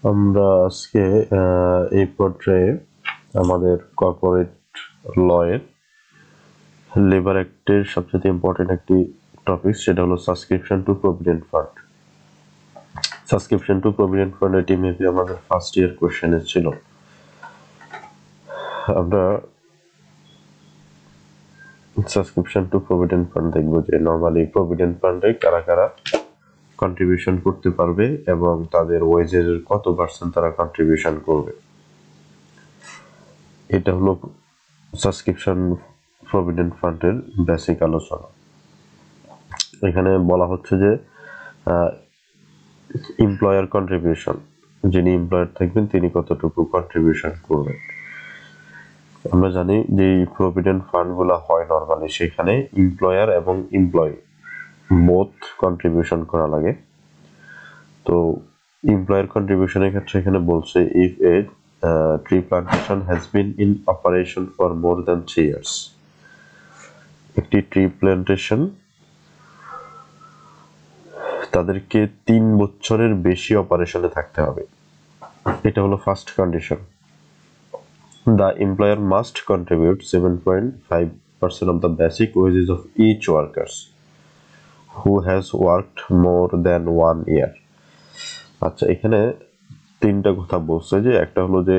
আমরা আজকে এই পর্যায়ে আমাদের কর্পোরেট লয়ের লেবার অ্যাক্টের সবচেয়ে ইম্পর্টেন্ট একটি টপিক, সেটা হলো subscription to provident fund. Subscription to provident fund এটি মেবি আমাদের ফার্স্ট ইয়ার কোশ্চেনে ছিল। আমরা সাবস্ক্রিপশন টু প্রভিডেন্ট ফান্ড দেখবো যে নরমালি প্রভিডেন্ট ফান্ডে কারা কারা কন্ট্রিবিউশন করতে পারবে এবং তাদের ওয়েজের কত পার্সেন্ট তারা কন্ট্রিবিউশন করবে। এটা হলো সাবস্ক্রিপশন প্রভিডেন্ট ফান্ডের বেসিক আলোচনা। এখানে বলা হচ্ছে যে এমপ্লয়ার কন্ট্রিবিউশন, যিনি এমপ্লয়ার থাকবেন তিনি কতটুকু কন্ট্রিবিউশন করবেন। আমরা জানি যে প্রভিডেন্ট ফান্ডগুলো হয় নরমালি সেখানে এমপ্লয়ার এবং এমপ্লয়ি বোথ কন্ট্রিবিউশন করা লাগে। তো এমপ্লয়ার কন্ট্রিবিউশনের ক্ষেত্রে এখানে বলছে if a tree plantation has been in operation for more than 3 years, একটি ট্রি প্লান্টেশন তাদেরকে 3 বছরের বেশি অপারেশনে থাকতে হবে। এটা হলো first condition. The employer must contribute 7.5% of the basic wages of each workers who has worked more than 1 year. আচ্ছা, এখানে তিনটা কথা বলছে। যে একটা হলো যে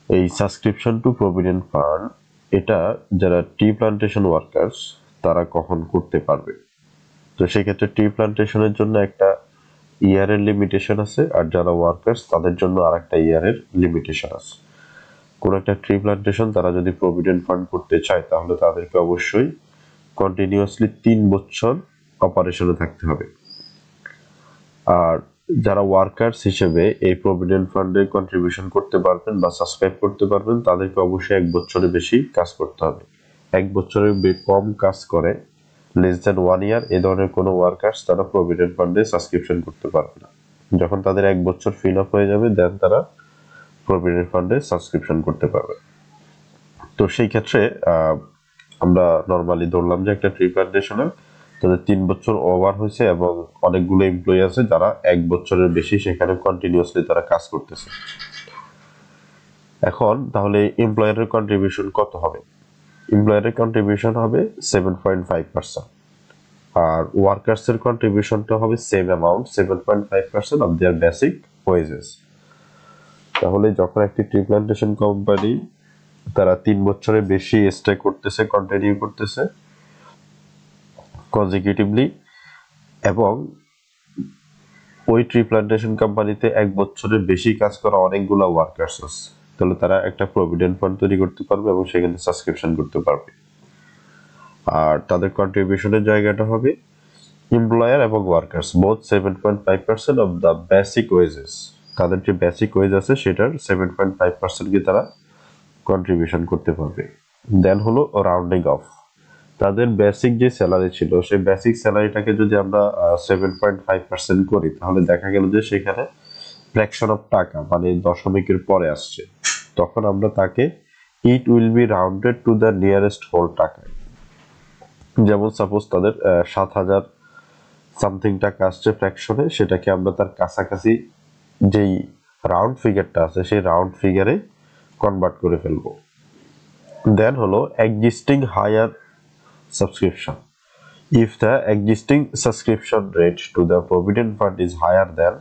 এই সাবস্ক্রিপশন টু প্রভিডেন্ট ফান্ড এটা যারা ট্রি প্লান্টেশন ওয়ার্কার্স তারা কখন করতে পারবে। তো সেই ক্ষেত্রে ট্রি প্লান্টেশনের জন্য একটা ইয়ারের লিমিটেশন আছে, আর যারা ওয়ার্কার্স তাদের জন্য আরেকটা ইয়ারের লিমিটেশন আছে। কোন একটা ট্রি প্লান্টেশন তারা যদি প্রভিডেন্ট ফান্ড করতে চায় তাহলে তাদেরকে অবশ্যই কন্টিনিউয়াসলি 3 বছর অপারেশনে থাকতে হবে। আর যারা ওয়ার্কার্স হিসেবে এই প্রভিডেন্ট ফান্ডে কন্ট্রিবিউশন করতে পারবেন বা সাবস্ক্রাইব করতে পারবেন তাদেরকে অবশ্যই 1 বছরের বেশি কাজ করতে হবে। 1 বছরের কম কাজ করে লেস দ্যান 1 ইয়ার এই ধরনের কোনো ওয়ার্কার্স তারা প্রভিডেন্ট ফান্ডে সাবস্ক্রিপশন করতে পারবে না। যখন তাদের 1 বছর ফিল আপ হয়ে যাবে দেন তারা প্রভিডেন্ট ফান্ডে সাবস্ক্রিপশন করতে পারবে। তো সেই ক্ষেত্রে আমরা নরমালি ধরলাম যে একটা ট্রি প্লান্টেশনে তাদের 3 বছর ওভার হয়েছে এবং অনেকগুলো এমপ্লয়ি আছে যারা 1 বছরের বেশি সেখানে কন্টিনিউয়াসলি তারা কাজ করতেছে। এখন তাহলে এমপ্লয়ারের কন্ট্রিবিউশন কত হবে? এমপ্লয়ারের কন্ট্রিবিউশন হবে 7.5%, আর ওয়ার্কার্সের কন্ট্রিবিউশনটা হবে same amount 7.5% of their basic wages. তাহলে যখন একটি ট্রি প্লান্টেশন কোম্পানি তারা 3 বছরের বেশি স্টে করতেছে, কন্টিনিউ করতেছে কনজিকিউটিভলি, এবং ওই ট্রি প্লান্টেশন কোম্পানিতে 1 বছরের বেশি কাজ করা অনেকগুলো ওয়ার্কার্স আছে, তাহলে তারা একটা প্রভিডেন্ট ফান্ড তৈরি করতে পারবে এবং সেখানে সাবস্ক্রিপশন করতে পারবে। আর তাদের কন্ট্রিবিউশনের জায়গাটা হবে এমপ্লয়ার এবং workers both 7.5% of the basic wages. তাদের যে বেসিক ওয়েজ আছে সেটার 7.5% কে তারা কন্ট্রিবিউশন করতে পারবে। দেন হলো রাউন্ডিং অফ, তাদের বেসিক যে স্যালারি ছিল সেই বেসিক স্যালারিটাকে যদি আমরা 7.5% করি তাহলে দেখা গেল যে সেখানে ফ্র্যাকশন অফ টাকা মানে দশমিকের পরে আসছে, তখন আমরা তাকে it will be rounded to the nearest whole টাকা। যেমন সাপোজ তাদের 7,000 সামথিং টাকা আসছে ফ্র্যাকশনে, সেটাকে আমরা তার কাছাকাছি যেই রাউন্ড ফিগারটা আছে সেই রাউন্ড ফিগারে কনভার্ট করে ফেলবো। দেন হলো existing higher subscription. If the existing subscription rate to the provident fund is higher than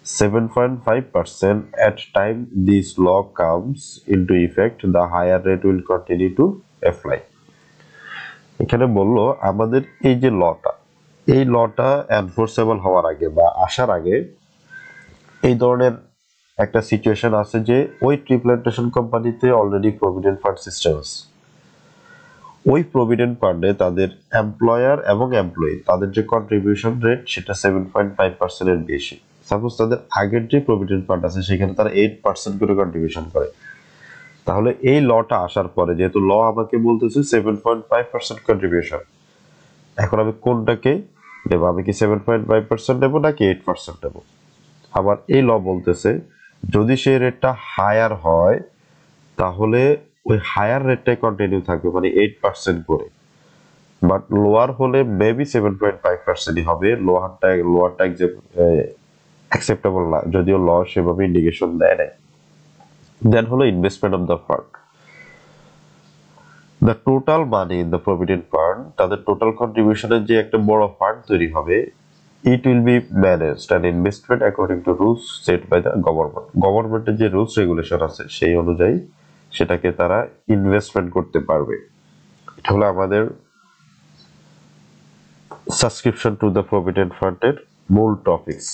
7.5% at time this law comes into effect, the higher rate will continue to apply. এখানে বললো আমাদের এই যে লটা enforceable হওয়ার আগে বা আসার আগে এই ধরনের একটা সিচুয়েশন আছে যে ওই ট্রি প্লান্টেশন কোম্পানিতে অলরেডি প্রভিডেন্ট ফান্ড সিস্টেম আছে। ওই প্রভিডেন্ট ফান্ডে তাদের এমপ্লয়ার এবং এমপ্লয়ি তাদের যে কন্ট্রিবিউশন রেট সেটা 7.5% এর বেশি। সাপোজ তাদের আগের যে প্রভিডেন্ট ফান্ড আছে সেখানে তারা 8% করে কন্ট্রিবিউশন করে, তাহলে এই লটা আসার পরে যেহেতু ল আমাকে বলতেছে 7.5% কন্ট্রিবিউশন, এখন আমি কোনটাকে নেব? আমি কি 7.5% নেব নাকি 8% নেব? আবার এই ল বলতেছে যদি সেই রেটটা হায়ার হয় তাহলে ওই হায়ার রেটটাই কন্টিনিউ থাকবে মানে 8% করে, বাট লোয়ার হলে মেবি 7.5%ই হবে। লোয়ারটা অ্যাকসেপ্টেবল না, যদিও ল সেভাবে ইন্ডিকেশন দেয় নাই। দেন হলো investment of the fund. The total money in the provident fund, তাদের টোটাল কন্ট্রিবিউশনের যে একটা বড় ফান্ড তৈরি হবে, it will be managed and investment according to rules set by the government. গভর্নমেন্টের যে রুলস রেগুলেশন আছে সেই অনুযায়ী সেটাকে তারা ইনভেস্টমেন্ট করতে পারবে। এটা হলো আমাদের সাবস্ক্রিপশন টু দ্য প্রভিডেন্ট ফান্ডের মূল টপিকস।